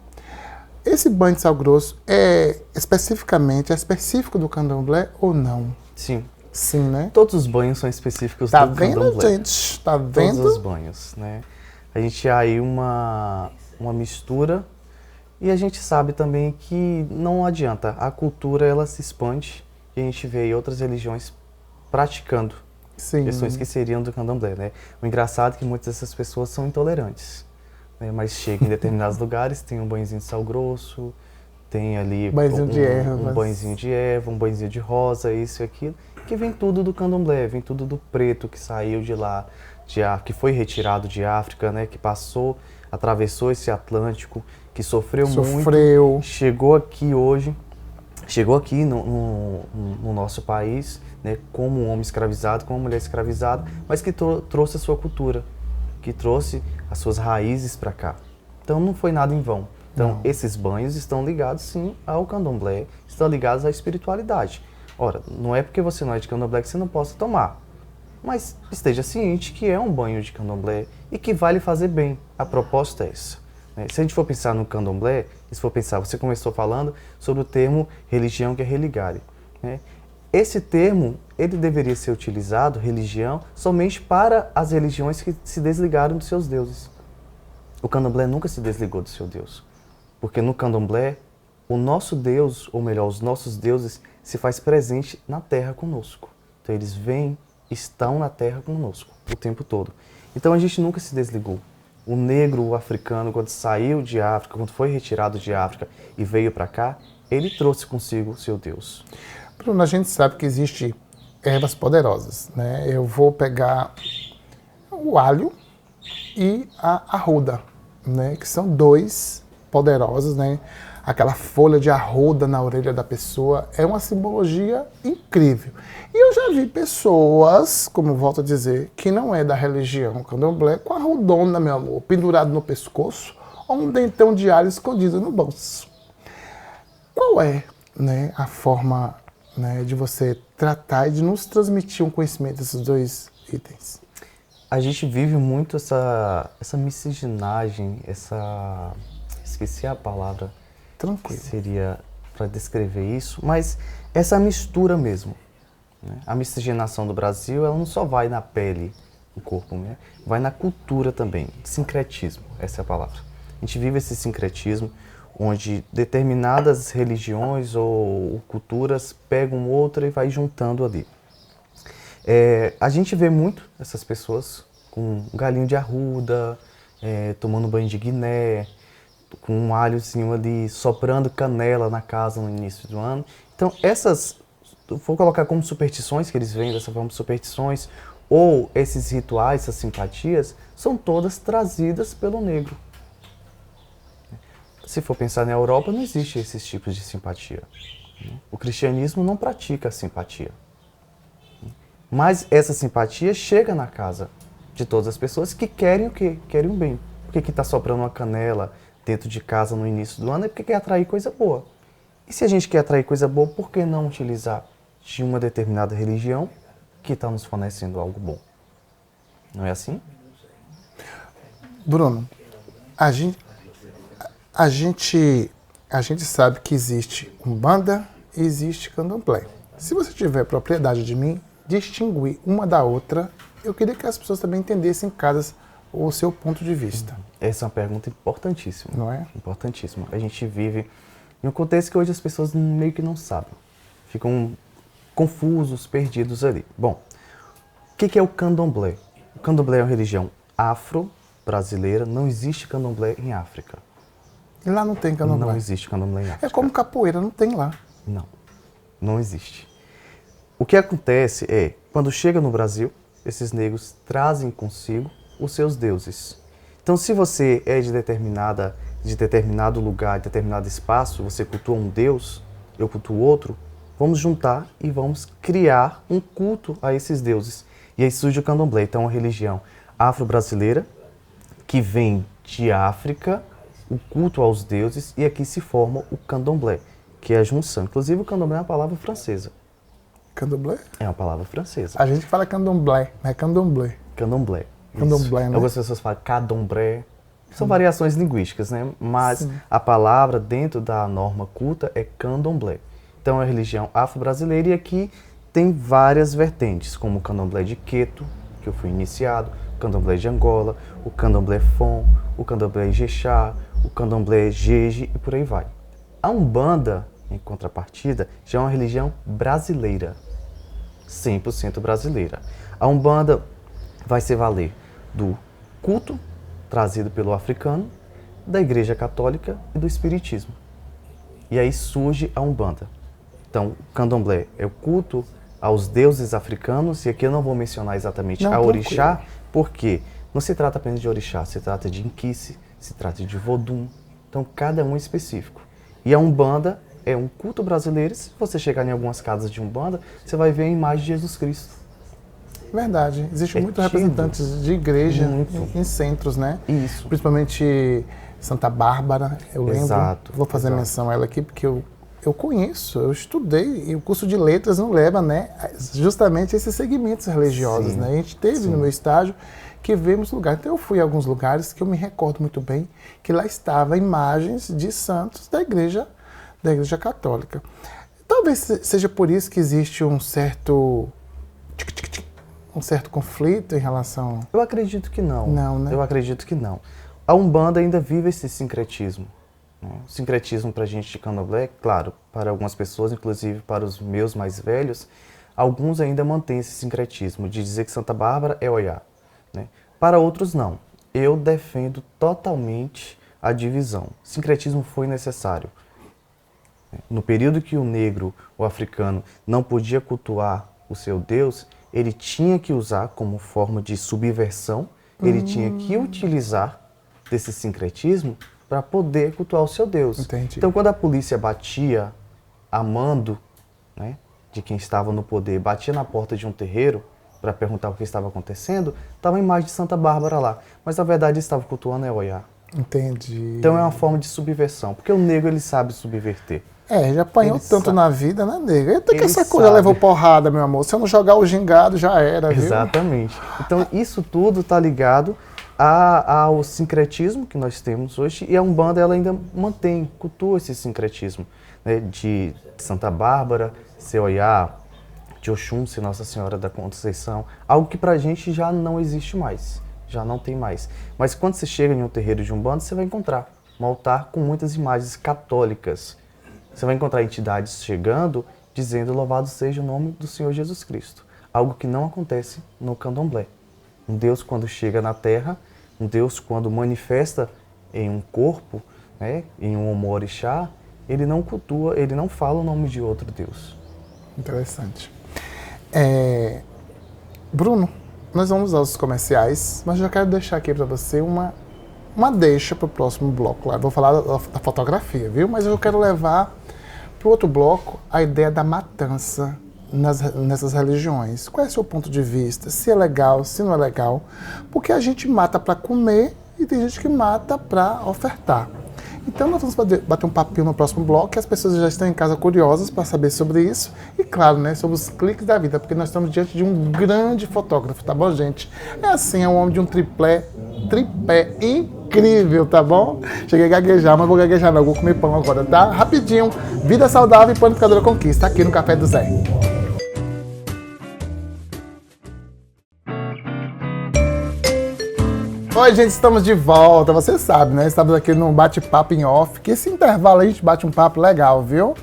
Speaker 1: Esse banho de sal grosso é específico do candomblé ou não?
Speaker 2: Sim.
Speaker 1: Sim, né?
Speaker 2: Todos os banhos são específicos do candomblé.
Speaker 1: Tá vendo, gente? Tá vendo?
Speaker 2: Todos os banhos, né? A gente há aí uma mistura e a gente sabe também que não adianta. A cultura, ela se expande e a gente vê aí outras religiões praticando questões que seriam do candomblé, né? O engraçado é que muitas dessas pessoas são intolerantes, né? Mas chegam em determinados lugares, tem um banhozinho de sal grosso, tem ali um banhozinho de erva, um banhozinho de rosa, isso e aquilo, que vem tudo do candomblé, vem tudo do preto que saiu de lá, que foi retirado de África, né? Que passou, atravessou esse Atlântico, que sofreu muito, chegou aqui no nosso país, né, como um homem escravizado, como uma mulher escravizada, mas que trouxe a sua cultura, que trouxe as suas raízes para cá. Então não foi nada em vão. Então esses banhos estão ligados sim ao candomblé, estão ligados à espiritualidade. Ora, não é porque você não é de candomblé que você não possa tomar, mas esteja ciente que é um banho de candomblé e que vai lhe fazer bem. A proposta é essa. Se a gente for pensar no candomblé, se for pensar, você começou falando sobre o termo religião, que é religare, né? Esse termo, ele deveria ser utilizado, religião, somente para as religiões que se desligaram dos seus deuses. O candomblé nunca se desligou do seu Deus, porque no candomblé, o nosso Deus, ou melhor, os nossos deuses, se faz presente na terra conosco. Então eles vêm, estão na terra conosco o tempo todo. Então a gente nunca se desligou. O negro, o africano, quando saiu de África, quando foi retirado de África e veio para cá, ele trouxe consigo o seu Deus.
Speaker 1: Bruno, a gente sabe que existem ervas poderosas, né? Eu vou pegar o alho e a arruda, né? Que são dois poderosos, né? aquela folha de arruda na orelha da pessoa, é uma simbologia incrível. E eu já vi pessoas, como eu volto a dizer, que não é da religião candomblé, com a arrudona, meu amor, pendurado no pescoço, ou um dentão de alho escondido no bolso. Qual é, né, a forma, né, de você tratar e de nos transmitir um conhecimento desses dois itens?
Speaker 2: A gente vive muito essa miscigenagem, esqueci a palavra
Speaker 1: Tranquilo.
Speaker 2: que seria para descrever isso, mas essa mistura mesmo. Né? A miscigenação do Brasil, ela não só vai na pele, no corpo, né? Vai na cultura também, sincretismo, essa é a palavra. A gente vive esse sincretismo, onde determinadas religiões ou culturas pegam outra e vai juntando ali. A gente vê muito essas pessoas com um galinho de arruda, tomando banho de guiné, com um alhozinho ali, soprando canela na casa no início do ano. Então essas, vou colocar como superstições, que eles veem dessa forma, superstições, ou esses rituais, essas simpatias, são todas trazidas pelo negro. Se for pensar na Europa, não existe esses tipos de simpatia. O cristianismo não pratica a simpatia. Mas essa simpatia chega na casa de todas as pessoas que querem o quê? Querem o bem. Por que está soprando uma canela dentro de casa no início do ano? É porque quer atrair coisa boa. E se a gente quer atrair coisa boa, por que não utilizar de uma determinada religião que está nos fornecendo algo bom? Não é assim?
Speaker 1: Bruno, a gente sabe que existe Umbanda e existe Candomblé. Se você tiver propriedade de mim, distinguir uma da outra, eu queria que as pessoas também entendessem em casa o seu ponto de vista.
Speaker 2: Essa é uma pergunta importantíssima.
Speaker 1: Não é?
Speaker 2: Importantíssima. A gente vive em um contexto que hoje as pessoas meio que não sabem. Ficam confusos, perdidos ali. Bom, o que é o candomblé? O candomblé é uma religião afro-brasileira. Não existe candomblé em África.
Speaker 1: E lá não tem Candomblé.
Speaker 2: Não existe candomblé em África.
Speaker 1: É como capoeira, não tem lá.
Speaker 2: Não existe. O que acontece é, quando chega no Brasil, esses negros trazem consigo os seus deuses. Então, se você é de determinado lugar, de determinado espaço, você cultua um deus, eu cultuo outro, vamos juntar e vamos criar um culto a esses deuses. E aí surge o candomblé. Então, é uma religião afro-brasileira que vem de África, o culto aos deuses, e aqui se forma o candomblé, que é a junção. Inclusive, o candomblé é uma palavra francesa.
Speaker 1: Candomblé?
Speaker 2: É uma palavra francesa.
Speaker 1: A gente fala candomblé, não é candomblé.
Speaker 2: Candomblé.
Speaker 1: Candomblé,
Speaker 2: isso.
Speaker 1: né?
Speaker 2: Algumas pessoas falam cadombré. São variações linguísticas, né? Mas a palavra dentro da norma culta é candomblé. Então é uma religião afro-brasileira e aqui tem várias vertentes, como o candomblé de Queto, que eu fui iniciado, o candomblé de Angola, o candomblé Fon, o candomblé Ijexá, o candomblé Jeje e por aí vai. A Umbanda, em contrapartida, já é uma religião brasileira, 100% brasileira. A Umbanda vai se valer do culto trazido pelo africano, da Igreja Católica e do Espiritismo. E aí surge a Umbanda. Então, o candomblé é o culto aos deuses africanos, e aqui eu não vou mencionar exatamente a orixá, porque não se trata apenas de orixá, se trata de inquice, se trata de vodum, então cada um é específico. E a Umbanda é um culto brasileiro. Se você chegar em algumas casas de Umbanda, você vai ver a imagem de Jesus Cristo.
Speaker 1: Verdade. Existem muitos representantes de igreja em centros, né?
Speaker 2: Isso.
Speaker 1: Principalmente Santa Bárbara, eu lembro.
Speaker 2: Exato.
Speaker 1: Vou fazer menção a ela aqui, porque eu conheço, eu estudei, e o curso de letras não leva, né, justamente esses segmentos religiosos, né? A gente teve no meu estágio que vemos lugares. Então eu fui a alguns lugares que eu me recordo muito bem, que lá estavam imagens de santos da igreja católica. Talvez seja por isso que existe um certo conflito em relação...
Speaker 2: Eu acredito que não.
Speaker 1: Não, né?
Speaker 2: Eu acredito que não. A Umbanda ainda vive esse sincretismo. O sincretismo para a gente de candomblé, claro, para algumas pessoas, inclusive para os meus mais velhos, alguns ainda mantêm esse sincretismo de dizer que Santa Bárbara é Oiá, né? Para outros, não. Eu defendo totalmente a divisão. O sincretismo foi necessário. No período que o negro, o africano, não podia cultuar o seu Deus, ele tinha que usar como forma de subversão, ele tinha que utilizar desse sincretismo para poder cultuar o seu Deus.
Speaker 1: Entendi.
Speaker 2: Então, quando a polícia batia a mando, né, de quem estava no poder, batia na porta de um terreiro para perguntar o que estava acontecendo, estava a imagem de Santa Bárbara lá. Mas, na verdade, eles estavam cultuando a Oiá.
Speaker 1: Entendi.
Speaker 2: Então, é uma forma de subversão, porque o negro, ele sabe subverter.
Speaker 1: Já apanhou
Speaker 2: Ele
Speaker 1: tanto
Speaker 2: sabe.
Speaker 1: na vida, né, nega? Eita, que
Speaker 2: Ele
Speaker 1: essa coisa
Speaker 2: sabe.
Speaker 1: levou porrada, meu amor. Se eu não jogar o gingado, já era, viu?
Speaker 2: Exatamente. Então, isso tudo está ligado ao sincretismo que nós temos hoje, e a Umbanda ela ainda mantém, cultua esse sincretismo, né, de Santa Bárbara, ser Oiá, de Oxum, ser Nossa Senhora da Conceição, algo que pra gente já não existe mais, já não tem mais. Mas quando você chega em um terreiro de Umbanda, você vai encontrar um altar com muitas imagens católicas. Você vai encontrar entidades chegando, dizendo louvado seja o nome do Senhor Jesus Cristo. Algo que não acontece no candomblé. Um Deus quando chega na Terra, um Deus quando manifesta em um corpo, né, em um omorixá, ele não cultua, ele não fala o nome de outro Deus.
Speaker 1: Interessante. Bruno, nós vamos aos comerciais, mas já quero deixar aqui para você uma deixa para o próximo bloco. Lá. Vou falar da fotografia, viu? Mas eu quero levar para o outro bloco a ideia da matança nessas religiões. Qual é o seu ponto de vista? Se é legal, se não é legal? Porque a gente mata para comer e tem gente que mata para ofertar. Então nós vamos bater um papinho no próximo bloco, que as pessoas já estão em casa curiosas para saber sobre isso. E claro, né, sobre os cliques da vida, porque nós estamos diante de um grande fotógrafo, tá bom, gente? É assim, é um homem de um tripé incrível, tá bom? Cheguei a gaguejar, mas vou gaguejar não, vou comer pão agora, tá? Rapidinho, vida saudável e Panificadora Conquista, aqui no Café do Zé. Oi, gente, estamos de volta. Você sabe, né? Estamos aqui num bate-papo em off, que esse intervalo a gente bate um papo legal, viu?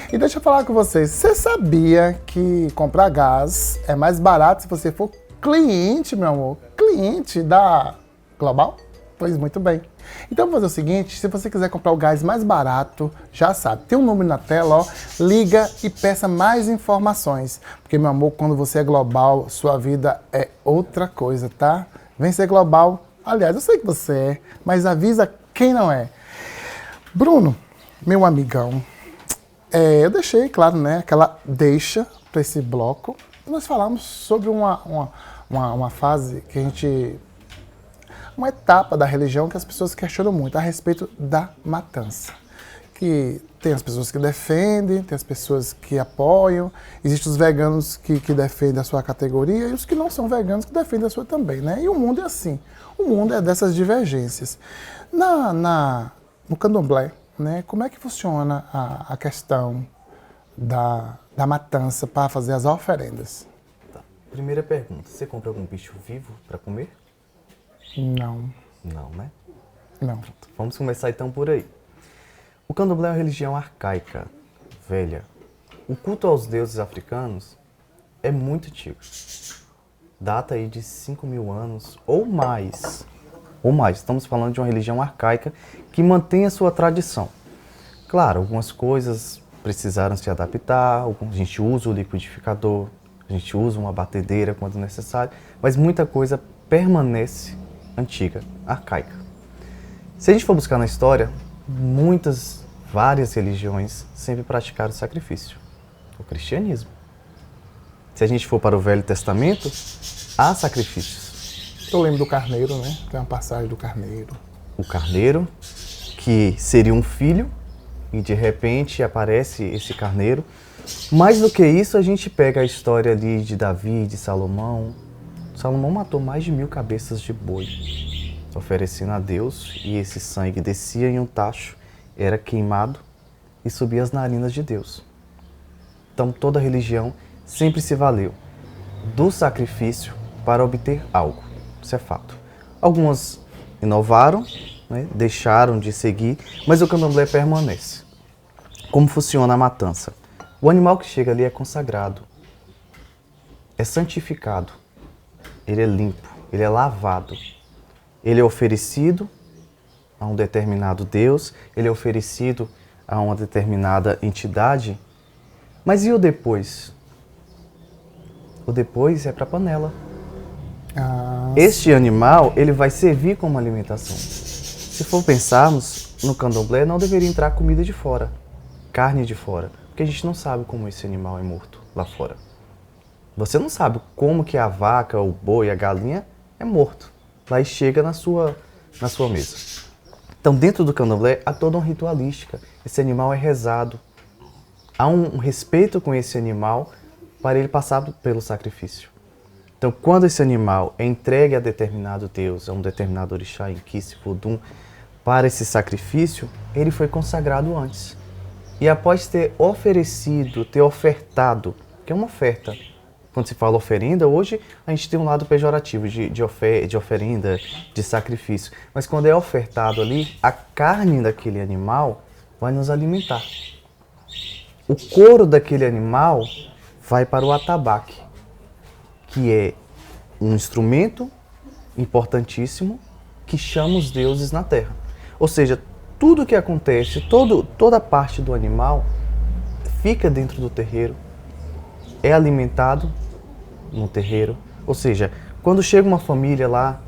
Speaker 1: E deixa eu falar com vocês. Você sabia que comprar gás é mais barato se você for cliente, meu amor? Cliente da Global? Pois muito bem. Então, vamos fazer o seguinte, se você quiser comprar o gás mais barato, já sabe, tem um número na tela, ó, liga e peça mais informações. Porque, meu amor, quando você é Global, sua vida é outra coisa, tá? Vem ser Global. Aliás, eu sei que você é, mas avisa quem não é. Bruno, meu amigão, eu deixei, claro, né, aquela deixa para esse bloco. Nós falamos sobre uma fase que a gente... Uma etapa da religião que as pessoas questionam muito a respeito da matança. Que tem as pessoas que defendem, tem as pessoas que apoiam, existem os veganos que defendem a sua categoria e os que não são veganos que defendem a sua também, né? E o mundo é assim, o mundo é dessas divergências. No candomblé, né, como é que funciona a questão da matança para fazer as oferendas?
Speaker 2: Tá. Primeira pergunta, você compra algum bicho vivo para comer?
Speaker 1: Não.
Speaker 2: Não, né?
Speaker 1: Não.
Speaker 2: Vamos começar então por aí. O candomblé é uma religião arcaica, velha. O culto aos deuses africanos é muito antigo. Data aí de 5.000 anos ou mais. Ou mais. Estamos falando de uma religião arcaica que mantém a sua tradição. Claro, algumas coisas precisaram se adaptar, a gente usa o liquidificador, a gente usa uma batedeira quando necessário, mas muita coisa permanece antiga, arcaica. Se a gente for buscar na história, várias religiões sempre praticaram sacrifício. O cristianismo. Se a gente for para o Velho Testamento, há sacrifícios.
Speaker 1: Eu lembro do carneiro, né? Tem uma passagem do carneiro.
Speaker 2: O carneiro, que seria um filho, e de repente aparece esse carneiro. Mais do que isso, a gente pega a história ali de Davi, de Salomão. Salomão matou mais de 1.000 cabeças de boi, oferecendo a Deus, e esse sangue descia em um tacho, era queimado e subia às narinas de Deus. Então toda religião sempre se valeu do sacrifício para obter algo, isso é fato. Algumas inovaram, né, deixaram de seguir, mas o candomblé permanece. Como funciona a matança? O animal que chega ali é consagrado, é santificado, ele é limpo, ele é lavado. Ele é oferecido a um determinado Deus, ele é oferecido a uma determinada entidade. Mas e o depois? O depois é para a panela. Este animal, ele vai servir como alimentação. Se for pensarmos, no candomblé não deveria entrar comida de fora, carne de fora, porque a gente não sabe como esse animal é morto lá fora. Você não sabe como que a vaca, o boi, a galinha é morto. Lá e chega na sua mesa. Então, dentro do candomblé, há toda uma ritualística. Esse animal é rezado. Há um respeito com esse animal para ele passar pelo sacrifício. Então, quando esse animal é entregue a determinado Deus, a um determinado orixá, Inquice, Vodum, para esse sacrifício, ele foi consagrado antes. E após ter oferecido, ter ofertado, que é uma oferta. Quando se fala oferenda, hoje a gente tem um lado pejorativo de oferenda, de sacrifício. Mas quando é ofertado ali, a carne daquele animal vai nos alimentar. O couro daquele animal vai para o atabaque, que é um instrumento importantíssimo que chama os deuses na terra. Ou seja, tudo que acontece, toda parte do animal fica dentro do terreiro, é alimentado no terreiro. Ou seja, quando chega uma família lá,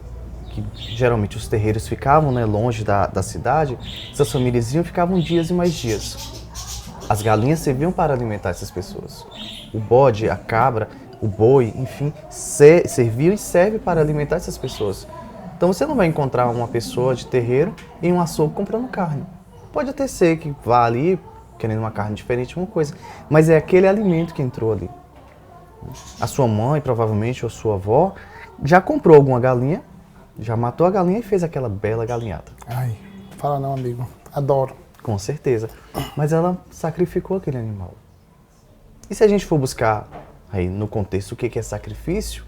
Speaker 2: que geralmente os terreiros ficavam, né, longe da cidade, essas famílias ficavam dias e mais dias. As galinhas serviam para alimentar essas pessoas. O bode, a cabra, o boi, enfim, serviam e serve para alimentar essas pessoas. Então você não vai encontrar uma pessoa de terreiro em um açougue comprando carne. Pode até ser que vá ali querendo uma carne diferente, uma coisa, mas é aquele alimento que entrou ali. A sua mãe, provavelmente, ou sua avó, já comprou alguma galinha, já matou a galinha e fez aquela bela galinhada.
Speaker 1: Ai, fala não, amigo. Adoro.
Speaker 2: Com certeza. Mas ela sacrificou aquele animal. E se a gente for buscar aí no contexto o que é sacrifício,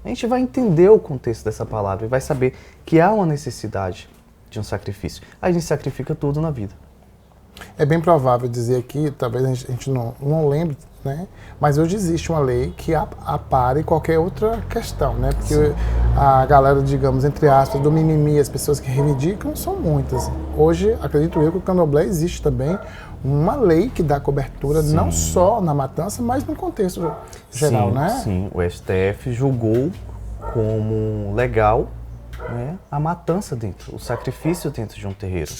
Speaker 2: a gente vai entender o contexto dessa palavra e vai saber que há uma necessidade de um sacrifício. A gente sacrifica tudo na vida.
Speaker 1: É bem provável dizer aqui, talvez a gente não lembre, né? Mas hoje existe uma lei que apare qualquer outra questão, né? Porque a galera, digamos, entre aspas, do mimimi, as pessoas que reivindicam, são muitas. Hoje, acredito eu que o candomblé existe também uma lei que dá cobertura, sim, não só na matança, mas no contexto geral,
Speaker 2: sim,
Speaker 1: né?
Speaker 2: Sim, o STF julgou como legal, né, a matança dentro, o sacrifício dentro de um terreiro.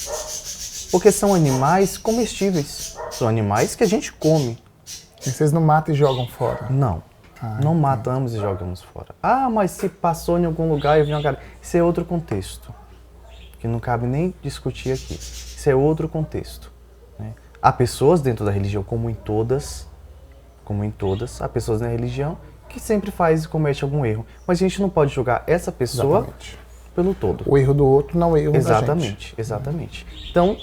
Speaker 2: Porque são animais comestíveis, são animais que a gente come.
Speaker 1: E vocês não matam e jogam fora?
Speaker 2: Não, não matamos e jogamos fora. Ah, mas se passou em algum lugar e viu uma galinha. Isso é outro contexto, que não cabe nem discutir aqui. Isso é outro contexto, né? Há pessoas dentro da religião, como em todas, há pessoas na religião que sempre faz e comete algum erro. Mas a gente não pode julgar essa pessoa, exatamente, pelo todo.
Speaker 1: O erro do outro não é erro da gente.
Speaker 2: Exatamente, exatamente. Então,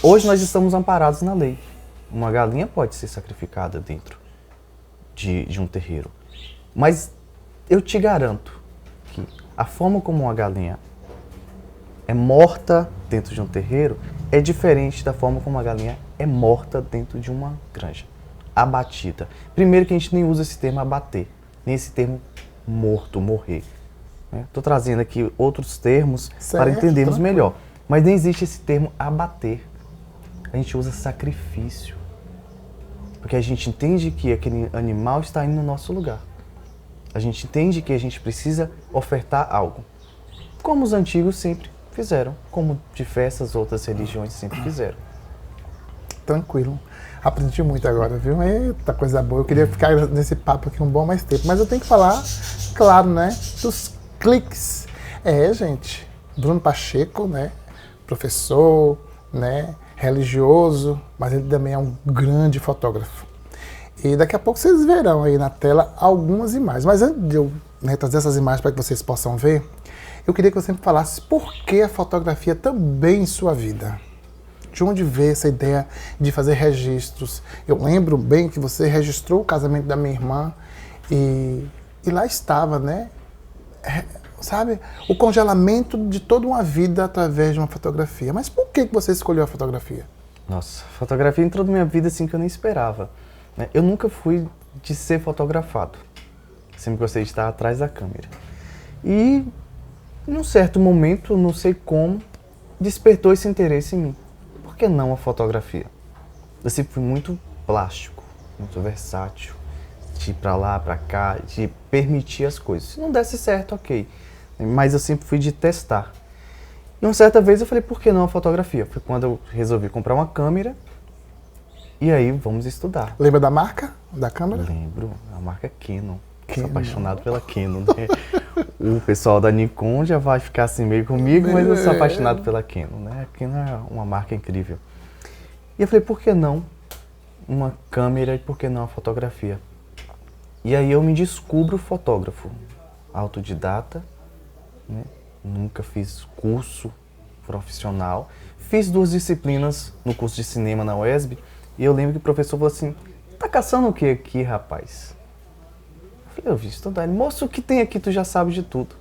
Speaker 2: hoje nós estamos amparados na lei. Uma galinha pode ser sacrificada dentro de um terreiro. Mas eu te garanto que a forma como uma galinha é morta dentro de um terreiro é diferente da forma como uma galinha é morta dentro de uma granja, abatida. Primeiro que a gente nem usa esse termo abater, nem esse termo morto, morrer. Estou trazendo aqui outros termos para entendermos melhor. Mas nem existe esse termo abater. A gente usa sacrifício. Porque a gente entende que aquele animal está indo no nosso lugar. A gente entende que a gente precisa ofertar algo. Como os antigos sempre fizeram. Como diversas outras religiões sempre fizeram.
Speaker 1: Tranquilo. Aprendi muito agora, viu? Eita, coisa boa. Eu queria ficar nesse papo aqui um bom mais tempo. Mas eu tenho que falar, claro, né? Dos cliques. Gente. Bruno Pacheco, né? Professor, né? Religioso, mas ele também é um grande fotógrafo. E daqui a pouco vocês verão aí na tela algumas imagens. Mas antes de eu trazer essas imagens para que vocês possam ver, eu queria que você me falasse por que a fotografia também em sua vida. De onde veio essa ideia de fazer registros? Eu lembro bem que você registrou o casamento da minha irmã e lá estava, né? Sabe? O congelamento de toda uma vida através de uma fotografia. Mas por que você escolheu a fotografia?
Speaker 2: Nossa, a fotografia entrou na minha vida assim que eu nem esperava. Eu nunca fui de ser fotografado. Sempre gostei de estar atrás da câmera. E, num certo momento, não sei como, despertou esse interesse em mim. Por que não a fotografia? Eu sempre fui muito plástico, muito versátil. De ir pra lá, pra cá, de permitir as coisas. Se não desse certo, ok. Mas eu sempre fui de testar. E uma certa vez eu falei, por que não a fotografia? Foi quando eu resolvi comprar uma câmera e aí vamos estudar.
Speaker 1: Lembra da marca da câmera?
Speaker 2: Lembro, a marca Canon.
Speaker 1: Canon.
Speaker 2: Sou apaixonado pela Canon, né? O pessoal da Nikon já vai ficar assim meio comigo, mas eu sou apaixonado pela Canon, né? A Canon é uma marca incrível. E eu falei, por que não uma câmera e por que não a fotografia? E aí eu me descubro fotógrafo, autodidata, né? Nunca fiz curso profissional. Fiz 2 disciplinas no curso de cinema na UESB e eu lembro que o professor falou assim, tá caçando o que aqui, rapaz? Eu falei, eu vim estudar. Ele, moço, o que tem aqui? Tu já sabe de tudo.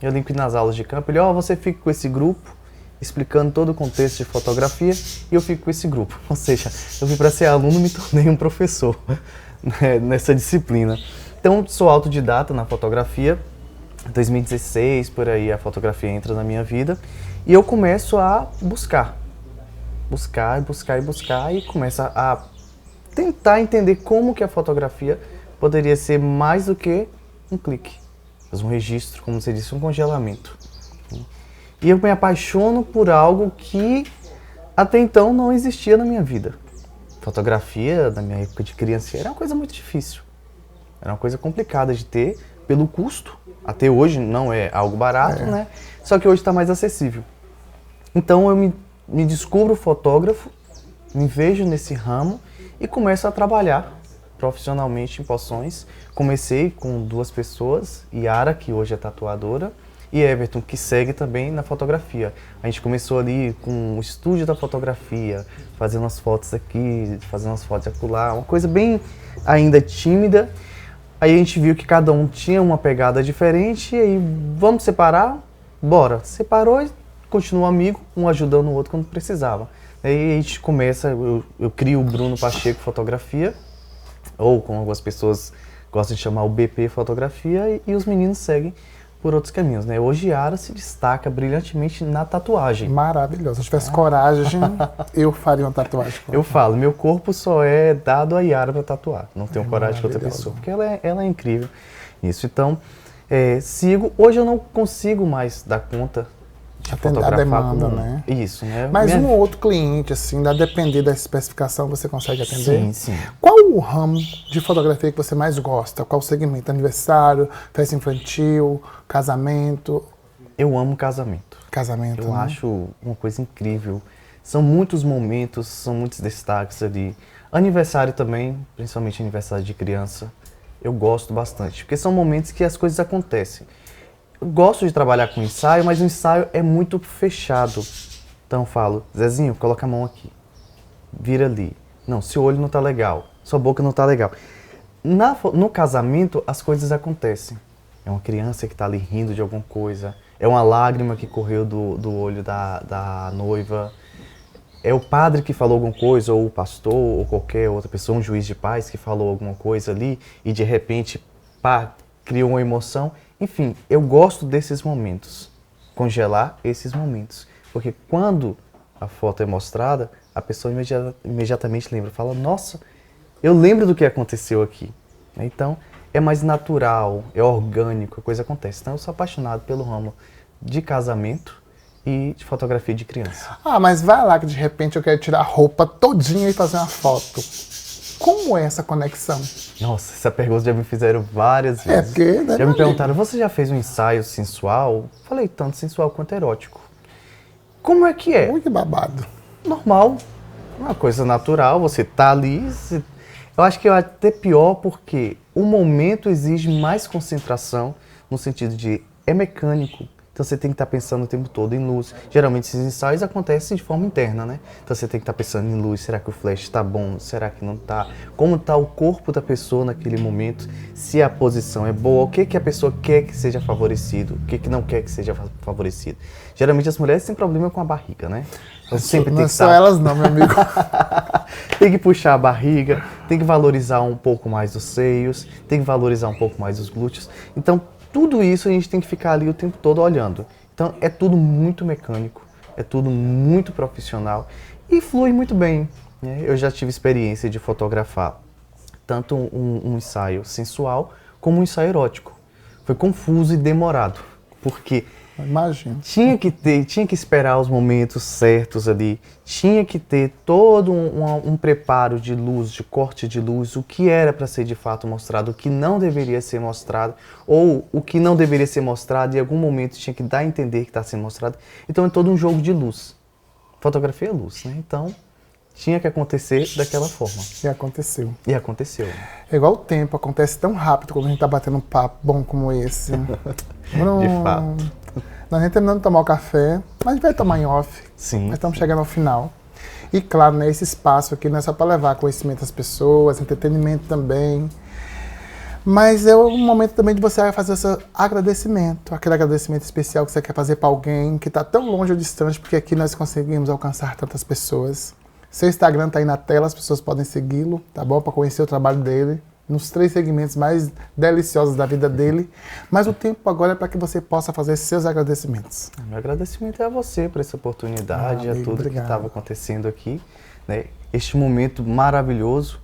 Speaker 2: Eu lembro que nas aulas de campo, ele, você fica com esse grupo, explicando todo o contexto de fotografia, e eu fico com esse grupo. Ou seja, eu vim para ser aluno e me tornei um professor, né, nessa disciplina. Então, sou autodidata na fotografia. Em 2016, por aí, a fotografia entra na minha vida e eu começo a buscar e começo a tentar entender como que a fotografia poderia ser mais do que um clique, mas um registro, como você disse, um congelamento. E eu me apaixono por algo que até então não existia na minha vida. Fotografia, na minha época de criança, era uma coisa muito difícil, era uma coisa complicada de ter pelo custo. Até hoje não é algo barato, né? Só que hoje está mais acessível. Então eu me descubro fotógrafo, me vejo nesse ramo e começo a trabalhar profissionalmente em poções. Comecei com 2 pessoas, Yara, que hoje é tatuadora, e Everton, que segue também na fotografia. A gente começou ali com o estúdio da fotografia, fazendo umas fotos aqui, fazendo umas fotos acolá, uma coisa bem ainda tímida. Aí a gente viu que cada um tinha uma pegada diferente e aí, vamos separar? Bora. Separou e continua amigo, um ajudando o outro quando precisava. Aí a gente começa, eu crio o Bruno Pacheco Fotografia, ou como algumas pessoas gostam de chamar, o BP Fotografia, e os meninos seguem por outros caminhos, né? Hoje Yara se destaca brilhantemente na tatuagem.
Speaker 1: Maravilhoso. Se eu tivesse coragem, eu faria uma tatuagem.
Speaker 2: Eu falo, meu corpo só é dado a Yara para tatuar. Não tenho coragem de outra pessoa, porque ela é incrível nisso. Então, sigo. Hoje eu não consigo mais dar conta de fotografar
Speaker 1: a demanda,
Speaker 2: com
Speaker 1: né?
Speaker 2: Isso, né?
Speaker 1: Mas um ou outro cliente, assim, a depender da especificação, você consegue atender?
Speaker 2: Sim, sim.
Speaker 1: Qual o ramo de fotografia que você mais gosta? Qual segmento? Aniversário, festa infantil, casamento?
Speaker 2: Eu amo casamento.
Speaker 1: Casamento,
Speaker 2: Eu acho uma coisa incrível. São muitos momentos, são muitos destaques ali. Aniversário também, principalmente aniversário de criança, eu gosto bastante, porque são momentos que as coisas acontecem. Eu gosto de trabalhar com ensaio, mas o ensaio é muito fechado. Então eu falo, Zezinho, coloca a mão aqui, vira ali. Não, seu olho não tá legal, sua boca não tá legal. No casamento, as coisas acontecem. É uma criança que tá ali rindo de alguma coisa, é uma lágrima que correu do olho da noiva, é o padre que falou alguma coisa, ou o pastor, ou qualquer outra pessoa, um juiz de paz que falou alguma coisa ali, e de repente, pá, criou uma emoção. Enfim, eu gosto desses momentos, congelar esses momentos, porque quando a foto é mostrada, a pessoa imediatamente lembra, fala, nossa, eu lembro do que aconteceu aqui. Então, é mais natural, é orgânico, a coisa acontece. Então, eu sou apaixonado pelo ramo de casamento e de fotografia de criança.
Speaker 1: Ah, mas vai lá que de repente eu quero tirar a roupa todinha e fazer uma foto. Como é essa conexão?
Speaker 2: Nossa, essa pergunta já me fizeram várias vezes.
Speaker 1: Porque, né,
Speaker 2: já me perguntaram, você já fez um ensaio sensual? Falei, tanto sensual quanto erótico. Como é que é?
Speaker 1: Ui, que babado.
Speaker 2: Normal, uma coisa natural, você tá ali. Eu acho que é até pior porque o momento exige mais concentração, no sentido de, é mecânico. Então você tem que estar pensando o tempo todo em luz. Geralmente esses ensaios acontecem de forma interna, né? Então você tem que estar pensando em luz, será que o flash está bom? Será que não está? Como está o corpo da pessoa naquele momento? Se a posição é boa, o que a pessoa quer que seja favorecido? O que não quer que seja favorecido? Geralmente as mulheres têm problema com a barriga, né? Então, sempre
Speaker 1: não
Speaker 2: tem
Speaker 1: é
Speaker 2: que
Speaker 1: só elas não, meu amigo.
Speaker 2: Tem que puxar a barriga, tem que valorizar um pouco mais os seios, tem que valorizar um pouco mais os glúteos. Então, tudo isso a gente tem que ficar ali o tempo todo olhando. Então é tudo muito mecânico, é tudo muito profissional e flui muito bem, né? Eu já tive experiência de fotografar tanto um ensaio sensual como um ensaio erótico. Foi confuso e demorado, porque
Speaker 1: Imagina.
Speaker 2: Tinha que esperar os momentos certos ali, tinha que ter todo um preparo de luz, de corte de luz, o que era para ser de fato mostrado, o que não deveria ser mostrado, ou o que não deveria ser mostrado, e em algum momento tinha que dar a entender que está sendo mostrado. Então é todo um jogo de luz. Fotografia é luz, né? Então tinha que acontecer daquela forma.
Speaker 1: E aconteceu.
Speaker 2: E aconteceu.
Speaker 1: É igual o tempo, acontece tão rápido quando a gente tá batendo um papo bom como esse. Bruno,
Speaker 2: De fato.
Speaker 1: nós nem terminando de tomar o café, mas a gente vai tomar em off.
Speaker 2: Sim.
Speaker 1: Nós estamos chegando ao final. E claro, né, esse espaço aqui não é só para levar conhecimento às pessoas, entretenimento também. Mas é um momento também de você fazer esse agradecimento, aquele agradecimento especial que você quer fazer para alguém que está tão longe ou distante, porque aqui nós conseguimos alcançar tantas pessoas. Seu Instagram está aí na tela, as pessoas podem segui-lo, tá bom? Para conhecer o trabalho dele, nos 3 segmentos mais deliciosos da vida dele. Mas o tempo agora é para que você possa fazer seus agradecimentos.
Speaker 2: Meu agradecimento é a você por essa oportunidade,
Speaker 1: amigo,
Speaker 2: a tudo
Speaker 1: obrigado.
Speaker 2: que estava acontecendo aqui, né? Este momento maravilhoso.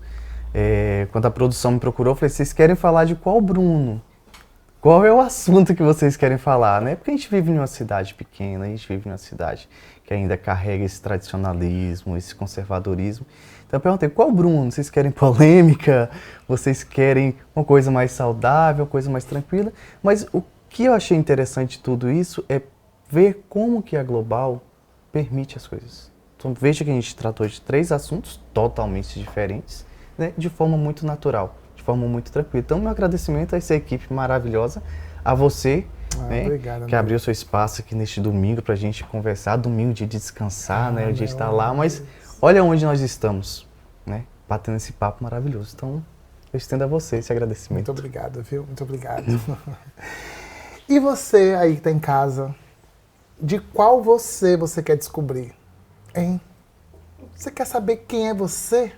Speaker 2: Quando a produção me procurou, eu falei, vocês querem falar de qual Bruno? Qual é o assunto que vocês querem falar, né? Porque a gente vive em uma cidade pequena, a gente vive em uma cidade que ainda carrega esse tradicionalismo, esse conservadorismo. Então eu perguntei, qual Bruno? Vocês querem polêmica? Vocês querem uma coisa mais saudável, uma coisa mais tranquila? Mas o que eu achei interessante de tudo isso é ver como que a Global permite as coisas. Então veja que a gente tratou de 3 assuntos totalmente diferentes, né, de forma muito natural, de forma muito tranquila. Então, meu agradecimento a essa equipe maravilhosa, a você, né,
Speaker 1: obrigado,
Speaker 2: que abriu seu espaço aqui neste domingo para a gente conversar, domingo de descansar, né, de estar lá, mas olha onde nós estamos, né, batendo esse papo maravilhoso. Então, eu estendo a você esse agradecimento.
Speaker 1: Muito obrigado, viu? Muito obrigado. E você aí que está em casa, de qual você quer descobrir? Hein? Você quer saber quem é você?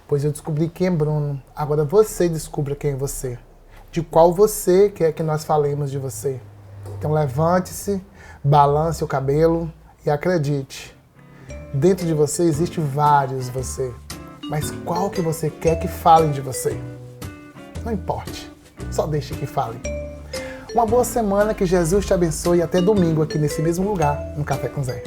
Speaker 1: Pois eu descobri quem é Bruno. Agora você descubra quem é você. De qual você quer que nós falemos de você. Então levante-se, balance o cabelo e acredite. Dentro de você existe vários você. Mas qual que você quer que falem de você? Não importe. Só deixe que falem. Uma boa semana, que Jesus te abençoe e até domingo aqui nesse mesmo lugar, no Café com Zé.